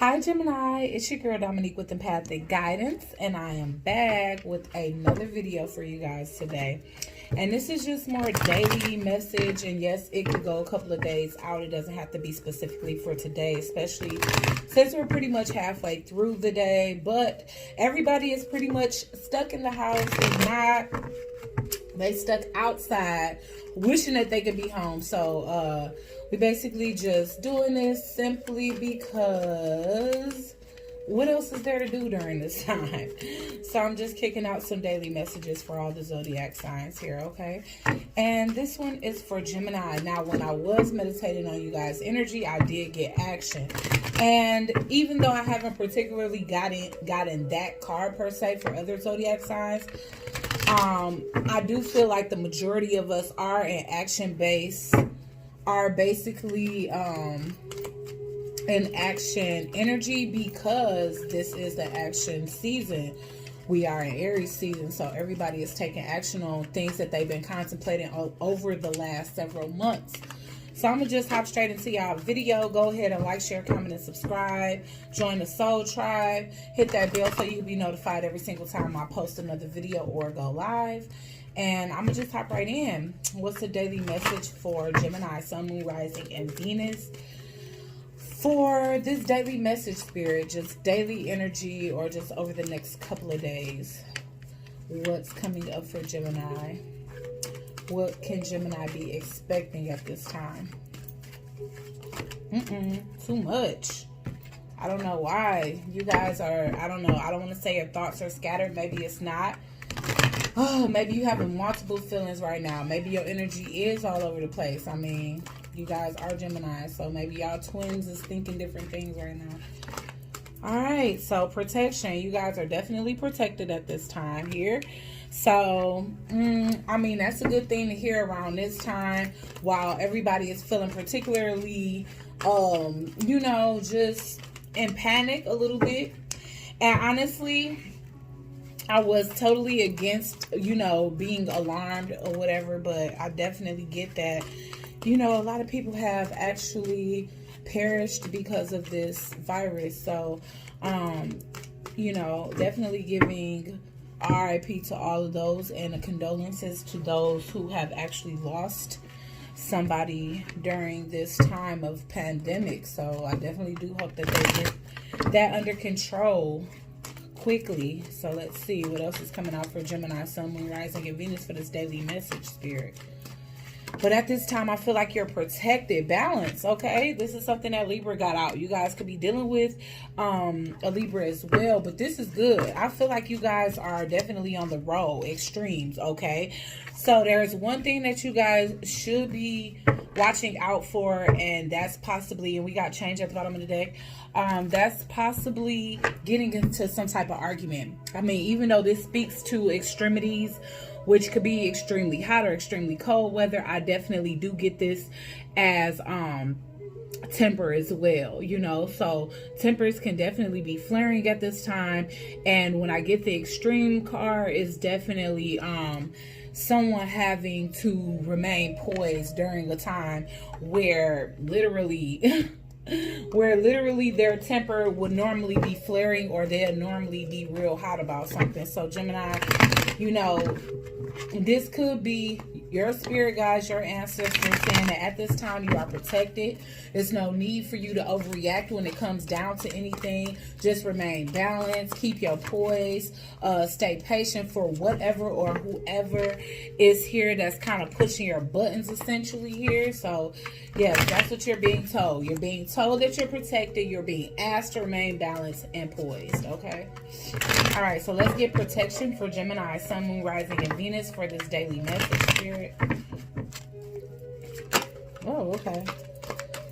Hi Gemini, it's your girl Dominique with Empathic Guidance, and I am back with another video for you guys today. And this is just more daily message, and yes, it could go a couple of days out. It doesn't have to be specifically for today, especially since we're pretty much halfway through the day. But everybody is pretty much stuck in the house. If not, they stuck outside wishing that they could be home. So we basically just doing this simply because what else is there to do during this time? So I'm just kicking out some daily messages for all the zodiac signs here, okay? And this one is for Gemini. Now, when I was meditating on you guys' energy, I did get action. And even though I haven't particularly gotten that card per se for other zodiac signs, I do feel like the majority of us are in action base, are basically in action energy, because this is the action season. We are in Aries season, so everybody is taking action on things that they've been contemplating over the last several months. So I'm gonna just hop straight into y'all video. Go ahead and like, share, comment, and subscribe. Join the Soul Tribe. Hit that bell so you can be notified every single time I post another video or go live. And I'm gonna just hop right in. What's the daily message for Gemini, Sun, Moon, Rising, and Venus? For this daily message, Spirit, just daily energy or just over the next couple of days. What's coming up for Gemini? What can Gemini be expecting at this time? Too much. I don't know why. You guys are, I don't know. I don't want to say your thoughts are scattered. Maybe it's not. Oh, maybe you having multiple feelings right now. Maybe your energy is all over the place. I mean, you guys are Gemini, so maybe y'all twins is thinking different things right now. All right, so protection. You guys are definitely protected at this time here. So, I mean, that's a good thing to hear around this time while everybody is feeling particularly, you know, just in panic a little bit. And honestly, I was totally against, you know, being alarmed or whatever, but I definitely get that, you know, a lot of people have actually perished because of this virus. So, you know, definitely giving RIP to all of those and condolences to those who have actually lost somebody during this time of pandemic. So I definitely do hope that they get that under control quickly. So let's see what else is coming out for Gemini, Sun, Moon, Rising, and Venus for this daily message, Spirit. But at this time, I feel like you're protected. Balance, okay? This is something that Libra got out. You guys could be dealing with a Libra as well, but this is good. I feel like you guys are definitely on the roll, extremes, okay? So there's one thing that you guys should be watching out for, and that's possibly, and we got change at the bottom of the deck, that's possibly getting into some type of argument. I mean, even though this speaks to extremities, which could be extremely hot or extremely cold weather, I definitely do get this as temper as well, you know. So tempers can definitely be flaring at this time. And when I get the extreme card, is definitely someone having to remain poised during a time where literally their temper would normally be flaring, or they'll normally be real hot about something. So Gemini, you know, this could be your spirit guides, your ancestors saying that at this time you are protected. There's no need for you to overreact when it comes down to anything. Just remain balanced, keep your poise, stay patient for whatever or whoever is here that's kind of pushing your buttons essentially here. So yes, that's what you're being told. You're being told that you're protected. You're being asked to remain balanced and poised, okay? All right, so let's get protection for Gemini, Sun, Moon, Rising, and Venus for this daily message, Spirit. Oh, okay.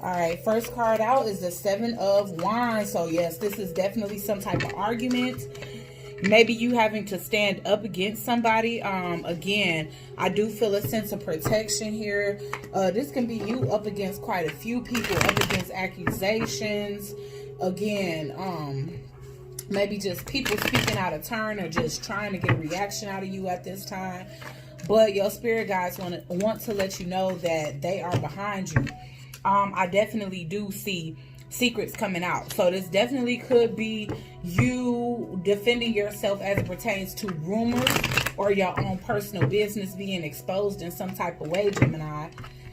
All right, first card out is the Seven of Wands. So yes, this is definitely some type of argument. Maybe you having to stand up against somebody. Again, I do feel a sense of protection here. This can be you up against quite a few people, up against accusations. Again, maybe just people speaking out of turn or just trying to get a reaction out of you at this time. But your spirit guides want to let you know that they are behind you. I definitely do see secrets coming out. So this definitely could be you defending yourself as it pertains to rumors or your own personal business being exposed in some type of way, Gemini.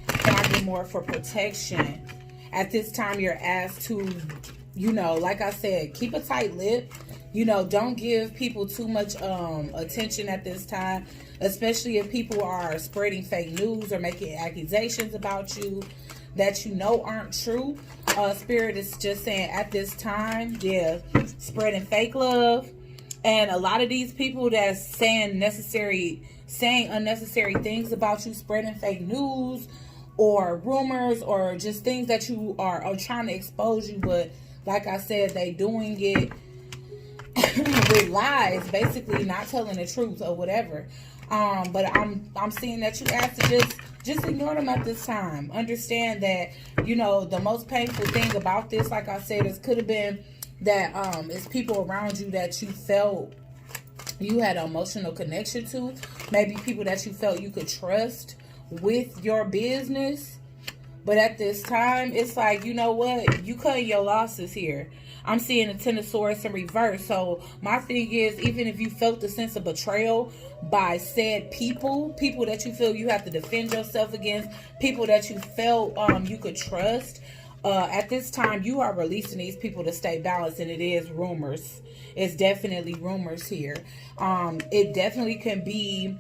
Can I get more for protection? At this time, you're asked to, like I said, keep a tight lip. Don't give people too much attention at this time, especially if people are spreading fake news or making accusations about you that aren't true. Spirit is just saying at this time, spreading fake love. And a lot of these people that's saying unnecessary things about you, spreading fake news or rumors or just things that you are trying to expose you, but like I said, they doing it with lies, basically not telling the truth or whatever. But I'm seeing that you asked to just ignore them at this time. Understand that the most painful thing about this, like I said, is could have been that it's people around you that you felt you had an emotional connection to, maybe people that you felt you could trust with your business. But at this time, it's like, you know what? You cutting your losses here. I'm seeing the Ten of Swords in reverse. So my thing is, even if you felt the sense of betrayal by said people that you feel you have to defend yourself against, people that you felt you could trust, at this time, you are releasing these people to stay balanced, and it is rumors. It's definitely rumors here. It definitely can be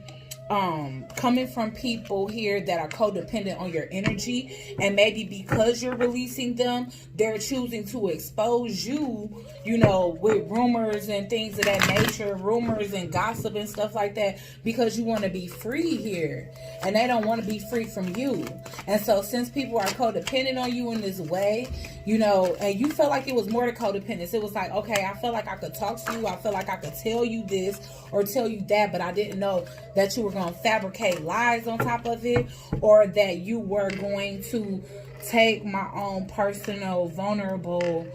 coming from people here that are codependent on your energy, and maybe because you're releasing them, they're choosing to expose you, with rumors and things of that nature, rumors and gossip and stuff like that, because you want to be free here, and they don't want to be free from you. And so since people are codependent on you in this way, and you felt like it was more to codependence, it was like, okay, I felt like I could talk to you, I felt like I could tell you this or tell you that, but I didn't know that you were going to fabricate lies on top of it, or that you were going to take my own personal vulnerable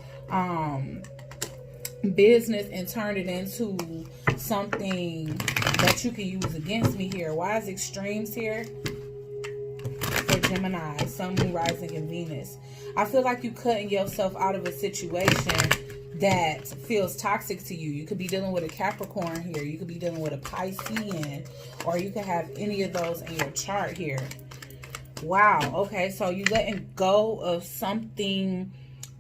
business and turn it into something that you can use against me here. Why is extremes here for Gemini, Sun, Moon, Rising, and Venus? I feel like you cutting yourself out of a situation that feels toxic to you. You could be dealing with a Capricorn here. You could be dealing with a Piscean, or you could have any of those in your chart here. Wow. Okay. So you letting go of something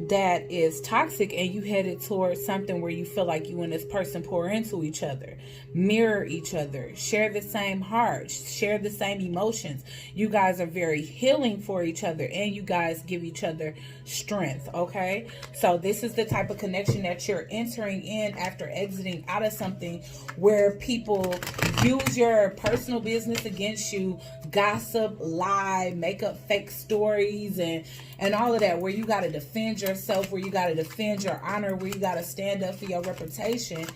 that is toxic, and you headed towards something where you feel like you and this person pour into each other, mirror each other, share the same heart, share the same emotions. You guys are very healing for each other, and you guys give each other strength. Okay, so this is the type of connection that you're entering in after exiting out of something where people use your personal business against you, gossip, lie, make up fake stories, and all of that, where you got to defend yourself, where you got to defend your honor, where you got to stand up for your reputation,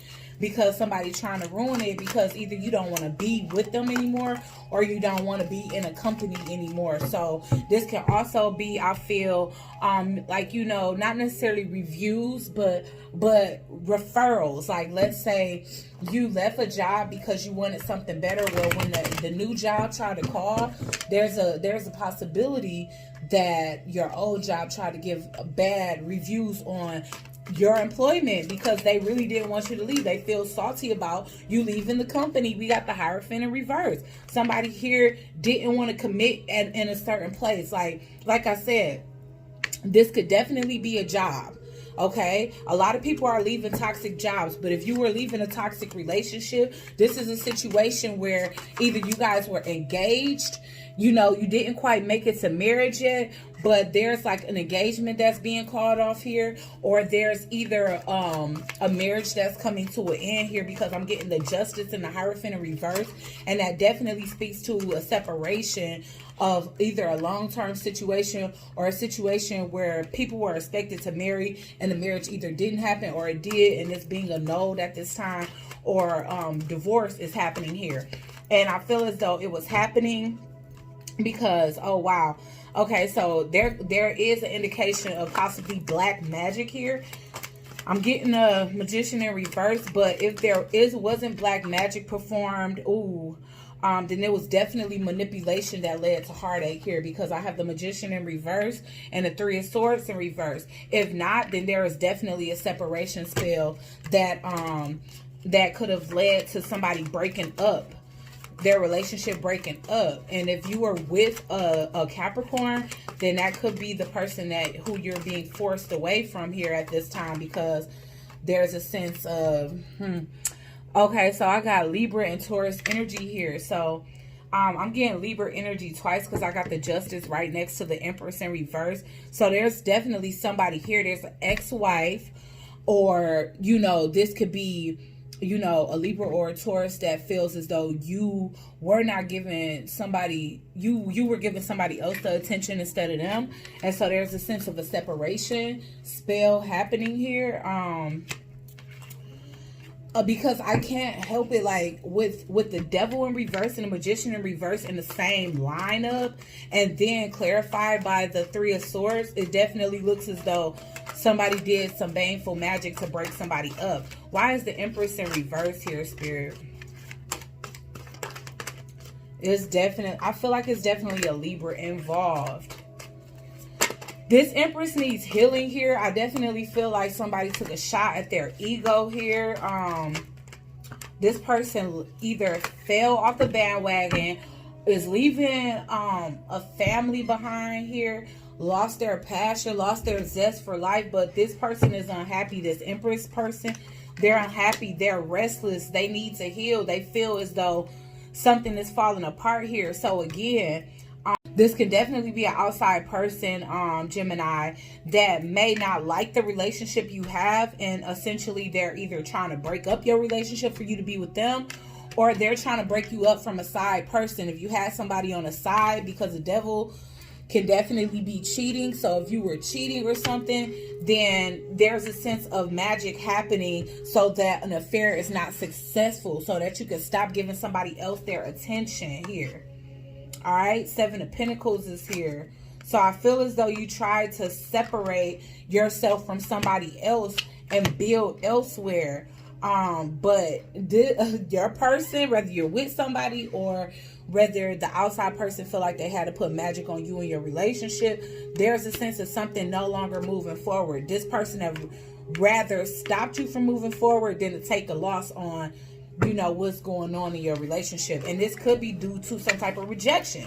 because somebody's trying to ruin it, because either you don't want to be with them anymore, or you don't want to be in a company anymore. So this can also be, I feel, like, not necessarily reviews, but referrals. Like, let's say you left a job because you wanted something better. Well, when the new job tried to call, there's a possibility that your old job tried to give bad reviews on your employment because they really didn't want you to leave. They feel salty about you leaving the company. We got the Hierophant in reverse. Somebody here didn't want to commit in a certain place. Like I said, this could definitely be a job. Okay, a lot of people are leaving toxic jobs, but if you were leaving a toxic relationship, this is a situation where either you guys were engaged, you didn't quite make it to marriage yet, but there's like an engagement that's being called off here, or there's either a marriage that's coming to an end here, because I'm getting the Justice and the Hierophant in reverse, and that definitely speaks to a separation of either a long-term situation or a situation where people were expected to marry and the marriage either didn't happen or it did and it's being annulled at this time, or divorce is happening here. And I feel as though it was happening because, oh wow, okay, so there is an indication of possibly black magic here. I'm getting a Magician in reverse, but if there wasn't black magic performed, then there was definitely manipulation that led to heartache here, because I have the Magician in reverse and the Three of Swords in reverse. If not, then there is definitely a separation spell that that could have led to somebody breaking up, their relationship breaking up. And if you were with a Capricorn, then that could be the person who you're being forced away from here at this time, because there's a sense of okay, so I got Libra and Taurus energy here. So I'm getting Libra energy twice because I got the Justice right next to the Empress in reverse. So there's definitely somebody here. There's an ex-wife, or, you know, this could be, you know, a Libra or a Taurus that feels as though you were not giving somebody, you were giving somebody else the attention instead of them. And so there's a sense of a separation spell happening here. Because I can't help it, like with the Devil in reverse and the Magician in reverse in the same lineup, and then clarified by the Three of Swords, it definitely looks as though somebody did some baneful magic to break somebody up. Why is the Empress in reverse here, Spirit? It's definitely, I feel like it's definitely a Libra involved. This Empress needs healing here. I definitely feel like somebody took a shot at their ego here. This person either fell off the bandwagon, is leaving a family behind here, lost their passion, lost their zest for life. But this person is unhappy. This Empress person, they're unhappy. They're restless. They need to heal. They feel as though something is falling apart here. So again, this can definitely be an outside person, Gemini, that may not like the relationship you have, and essentially they're either trying to break up your relationship for you to be with them, or they're trying to break you up from a side person. If you had somebody on the side, because the Devil can definitely be cheating. So if you were cheating or something, then there's a sense of magic happening so that an affair is not successful, so that you can stop giving somebody else their attention here. All right, Seven of Pentacles is here. So I feel as though you tried to separate yourself from somebody else and build elsewhere. But your person, whether you're with somebody or whether the outside person feel like they had to put magic on you in your relationship, there's a sense of something no longer moving forward. This person have rather stopped you from moving forward than to take a loss on, you know, what's going on in your relationship. And this could be due to some type of rejection.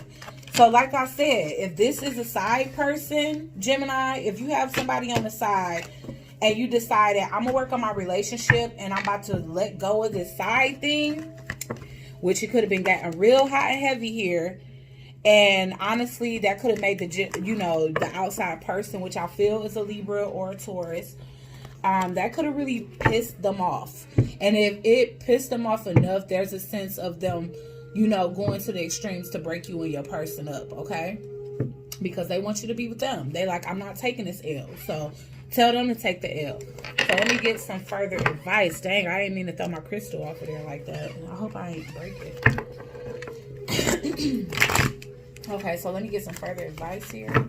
So like I said, if this is a side person, Gemini, if you have somebody on the side and you decided, I'm gonna work on my relationship and I'm about to let go of this side thing, which it could have been getting real hot and heavy here. And honestly, that could have made the, you know, the outside person, which I feel is a Libra or a Taurus, that could have really pissed them off. And if it pissed them off enough, there's a sense of them, you know, going to the extremes to break you and your person up, okay? Because they want you to be with them. They like, I'm not taking this L. So tell them to take the L. So let me get some further advice. Dang, I didn't mean to throw my crystal off of there like that. I hope I ain't break it. Okay, so let me get some further advice here.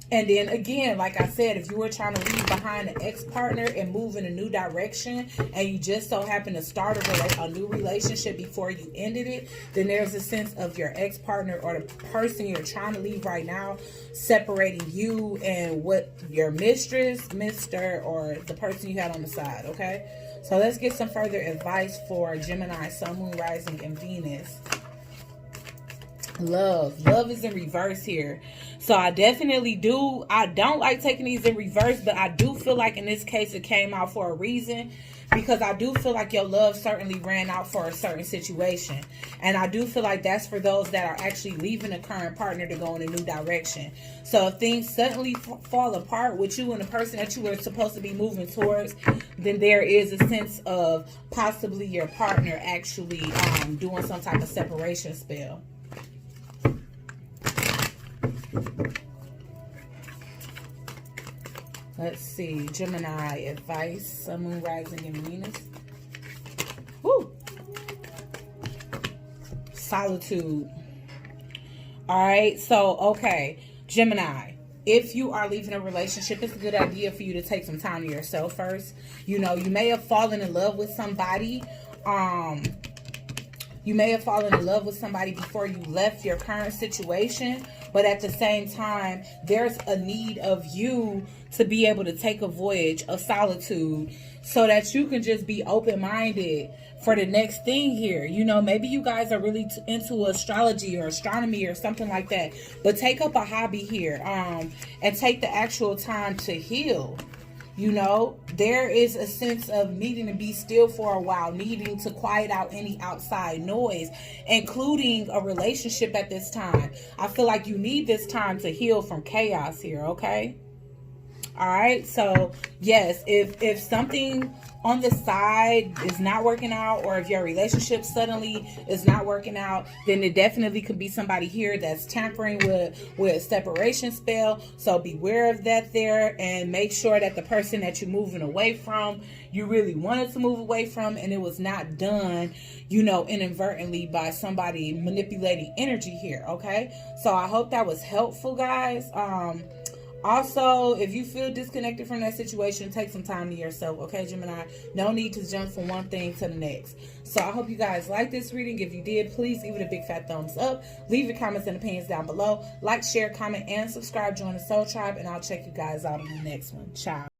And then again, like I said, if you were trying to leave behind an ex-partner and move in a new direction, and you just so happen to start a new relationship before you ended it, then there's a sense of your ex-partner or the person you're trying to leave right now separating you and what your mistress, mister, or the person you had on the side, okay? So let's get some further advice for Gemini, Sun, Moon, Rising, and Venus. Love is in reverse here. So I definitely don't like taking these in reverse, but I do feel like in this case it came out for a reason, because I do feel like your love certainly ran out for a certain situation. And I do feel like that's for those that are actually leaving a current partner to go in a new direction. So if things suddenly fall apart with you and the person that you were supposed to be moving towards, then there is a sense of possibly your partner actually doing some type of separation spell. Let's see. Gemini, advice, Sun, Moon, Rising, and Venus. Woo! Solitude. Alright, so, okay. Gemini, if you are leaving a relationship, it's a good idea for you to take some time to yourself first. You know, you may have fallen in love with somebody. You may have fallen in love with somebody before you left your current situation, but at the same time, there's a need of you to be able to take a voyage of solitude so that you can just be open-minded for the next thing here. You know, maybe you guys are really into astrology or astronomy or something like that, but take up a hobby here, and take the actual time to heal. You know, there is a sense of needing to be still for a while, needing to quiet out any outside noise, including a relationship at this time. I feel like you need this time to heal from chaos here, okay? All right, so yes, if something on the side is not working out, or if your relationship suddenly is not working out, then it definitely could be somebody here that's tampering with a separation spell. So beware of that there, and make sure that the person that you're moving away from, you really wanted to move away from, and it was not done, you know, inadvertently by somebody manipulating energy here, okay? So I hope that was helpful, guys. Also, if you feel disconnected from that situation, take some time to yourself, okay, Gemini? No need to jump from one thing to the next. So I hope you guys like this reading. If you did, please give it a big fat thumbs up. Leave your comments and opinions down below. Like, share, comment, and subscribe. Join the Soul Tribe, and I'll check you guys out in the next one. Ciao.